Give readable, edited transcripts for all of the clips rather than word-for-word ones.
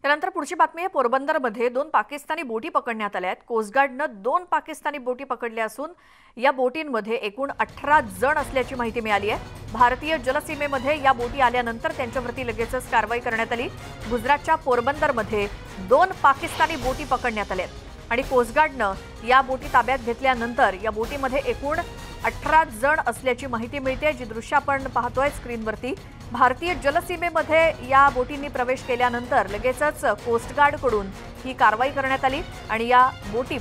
त्यानंतर पुढची बातमी आहे पोरबंदरमध्ये 2 पाकिस्तानी बोटी पकडण्यात आल्या आहेत। कोस्टगार्डनं 2 पाकिस्तानी बोटी पकडल्या असून या बोटींमध्ये एकूण 18 जण असल्याची माहिती मिळाली आहे। भारतीय जलसीमेमध्ये या बोटी आल्यानंतर त्यांच्यावरती लगेचच कारवाई करण्यात आली। गुजरातच्या पोरबंदरमध्ये 2 पाकिस्तानी बोटी पकडण्यात आल्या आणि कोस्टगार्डनं या बोटी ताब्यात घेतल्यानंतर या बोटीमध्ये एकूण 18 जण असल्याची माहिती मिळते, जी दृश्य आपण पाहतोय स्क्रीनवरती। भारतीय जलसीमेमध्ये या बोटींनी प्रवेश केल्यानंतर लगेचच कोस्टगार्डकडून ही कारवाई करण्यात आली आणि या बोटी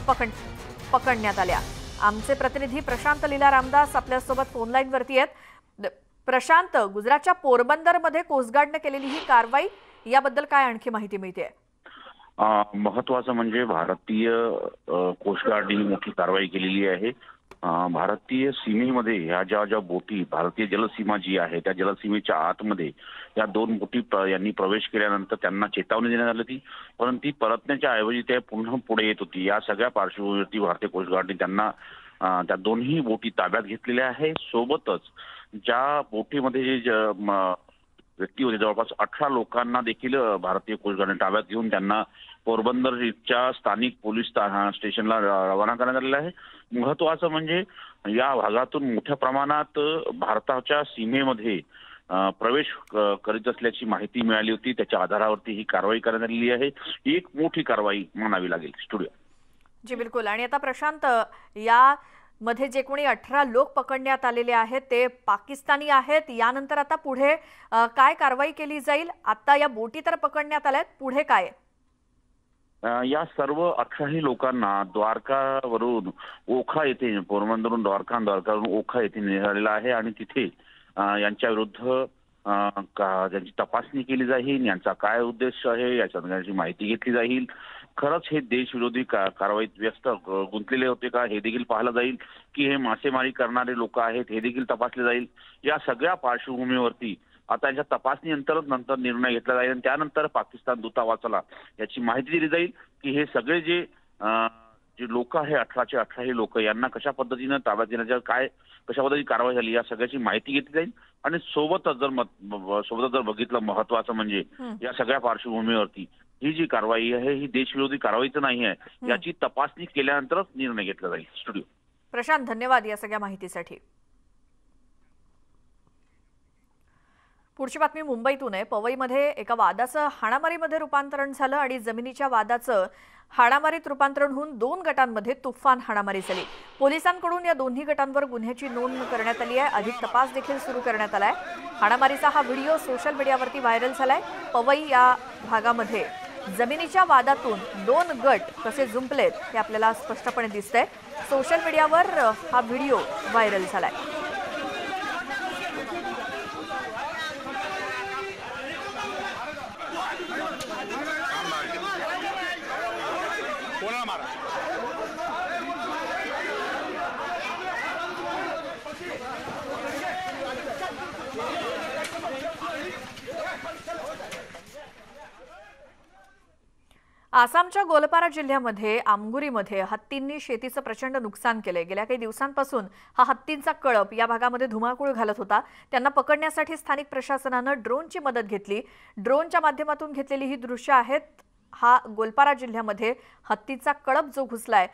पकडण्यात आल्या। आमचे प्रतिनिधी प्रशांत लीला रामदास आपल्यासोबत फोन लाईनवरती आहेत। प्रशांत, गुजरातच्या पोरबंदरमध्ये कोस्टगार्डने केलेली ही कारवाई याबद्दल काय आणखी माहिती मिळते? महत्त्वाचं म्हणजे भारतीय कोस्टगार्डने मोठी कारवाई केलेली आहे। भारतीय सीमेमध्ये ह्या ज्या बोटी, भारतीय जलसीमा जी आहे त्या जलसीमेच्या आतमध्ये या 2 बोटी यांनी प्रवेश केल्यानंतर त्यांना चेतावणी देण्यात आली होती, परंतु ती परतण्याच्या ऐवजी ते पुन्हा पुढे येत होती। या सगळ्या पार्श्वभूमीवरती भारतीय कोस्टगार्डने त्यांना त्या दोन्ही बोटी ताब्यात घेतलेल्या आहे। सोबतच ज्या बोटीमध्ये जे व्यक्ती होते जवळपास 18 लोकांना देखील भारतीय कोस्टगार्डने ताब्यात घेऊन त्यांना पोरबंदरच्या स्थानिक पोलीस स्टेशनला रवाना करण्यात आलेलं आहे। महत्त्वाचं म्हणजे या भागातून मोठ्या प्रमाणात भारताच्या सीमेमध्ये प्रवेश करीत असल्याची माहिती मिळाली होती। त्याच्या आधारावरती ही कारवाई करण्यात आलेली आहे। एक मोठी कारवाई म्हणावी लागेल। स्टुडिओ जी बिलकुल। आणि आता प्रशांत, या मध्ये जे कोणी 18 लोक पकडण्यात आलेले आहेत ते पाकिस्तानी आहेत। यानंतर आता पुढे काय कारवाई केली जाईल? आता या बोटी तर पकडण्यात आल्यात, पुढे काय? या सर्व 18 लोकांना द्वारकावरून ओखा येथे, पोरबंदरवरून द्वारकावरून ओखा येथे निघालेला आहे आणि तिथे यांच्या विरुद्ध त्यांची तपासणी केली जाईल। यांचा काय उद्देश आहे याची माहिती घेतली जाईल। खरंच हे देशविरोधी कारवाईत व्यस्त गुंतलेले होते का हे देखील पाहिलं जाईल, की हे मासेमारी करणारे लोक आहेत हे देखील तपासले जाईल। या सगळ्या पार्श्वभूमीवरती आता यांच्या तपासणीनंतरच निर्णय घेतला जाईल आणि त्यानंतर पाकिस्तान दूतावासाला याची माहिती दिली जाईल की हे सगळे जे लोक आहे 18चे 18 हे लोक यांना कशा पद्धतीने ताब्यात घेण्याच्या कशा पद्धतीने कारवाई झाली या सगळ्याची माहिती घेतली जाईल। आणि सोबतच जर बघितलं, महत्त्वाचं म्हणजे या सगळ्या पार्श्वभूमीवरती ही जी कारवाई आहे ही देशविरोधी कारवाईच नाही आहे, याची तपासणी केल्यानंतरच निर्णय घेतला जाईल। स्टुडिओ प्रशांत, धन्यवाद या सगळ्या माहितीसाठी। पुढची बातमी मुंबईतून आहे। पवईमध्ये एका वादाचं हाणामारीमध्ये रूपांतरण झालं आणि जमिनीच्या वादाचं हाणामारीत रूपांतरण होऊन 2 गटांमध्ये तुफान हाणामारी झाली। पोलिसांकडून या दोन्ही गटांवर गुन्ह्याची नोंद करण्यात आली आहे। अधिक तपास देखील सुरू करण्यात आलाय। हाणामारीचा हा व्हिडिओ सोशल मीडियावरती व्हायरल झालाय। पवई या भागामध्ये जमिनीच्या वादातून 2 गट कसे जुंपलेत हे आपल्याला स्पष्टपणे दिसतंय। सोशल मीडियावर हा व्हिडिओ व्हायरल झालाय। आसामच्या गोलपारा जिल्ह्यामध्ये आमगुरीमध्ये हत्तींनी शेतीचं प्रचंड नुकसान केलंय। गेल्या काही दिवसांपासून हा हत्तींचा कळप या भागामध्ये धुमाकूळ घालत होता। त्यांना पकडण्यासाठी स्थानिक प्रशासनानं ड्रोनची मदत घेतली। ड्रोनच्या माध्यमातून घेतलेली ही दृश्य आहेत। हा गोलपारा जिल्ह्यामध्ये हत्तीचा कळप जो घुसलाय।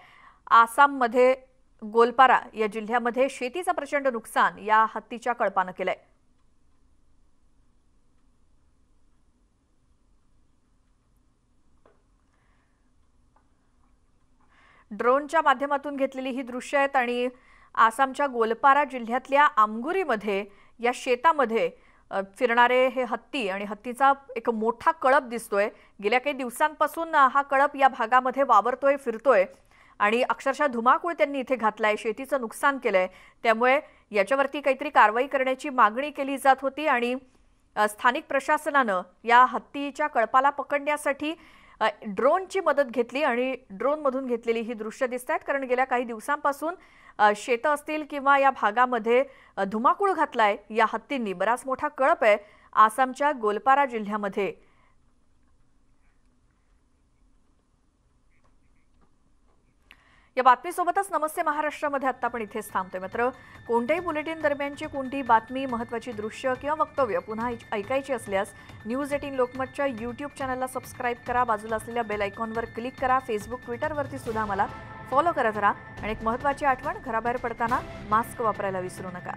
आसाममध्ये गोलपारा या जिल्ह्यामध्ये शेतीचं प्रचंड नुकसान या हत्तीच्या कळपानं केलंय। ड्रोनच्या माध्यमातून घेतलेली ही दृश्य आहेत आणि आसामच्या गोलपारा जिल्ह्यातल्या आमगुरीमध्ये या शेतामध्ये फिरणारे हे हत्ती आणि हत्तीचा एक मोठा कळप दिसतोय। गेल्या काही दिवसांपासून हा कळप या भागामध्ये वावरतोय, फिरतोय आणि अक्षरशः धुमाकूळ त्यांनी इथे घातलाय, शेतीचं नुकसान केलंय। त्यामुळे याच्यावरती काहीतरी कारवाई करण्याची मागणी केली जात होती आणि स्थानिक प्रशासनानं या हत्तीच्या कळपाला पकडण्यासाठी ड्रोनची मदत घेतली आणि ड्रोनमधून घेतलेली ही दृश्य दिसतात। कारण गेल्या काही दिवसांपासून शेतं असतील किंवा या भागामध्ये धुमाकूळ घातलाय या हत्तींनी। बराच मोठा कळप आहे आसामच्या गोलपारा जिल्ह्यामध्ये। या बातमीसोबतच नमस्ते महाराष्ट्रामध्ये आत्ता आपण इथेच थांबतोय. मात्र कोणत्याही बुलेटिन दरम्यानची कोणतीही बातमी, महत्त्वाची दृश्य किंवा वक्तव्य पुन्हा ऐकायची असल्यास न्यूज 18 लोकमतच्या यूट्यूब चॅनलला सबस्क्राईब करा, बाजूला असलेल्या बेल आयकॉनवर क्लिक करा, फेसबुक ट्विटरवरती सुद्धा मला फॉलो करत राहा आणि एक महत्त्वाची आठवण, घराबाहेर पडताना मास्क वापरायला विसरू नका.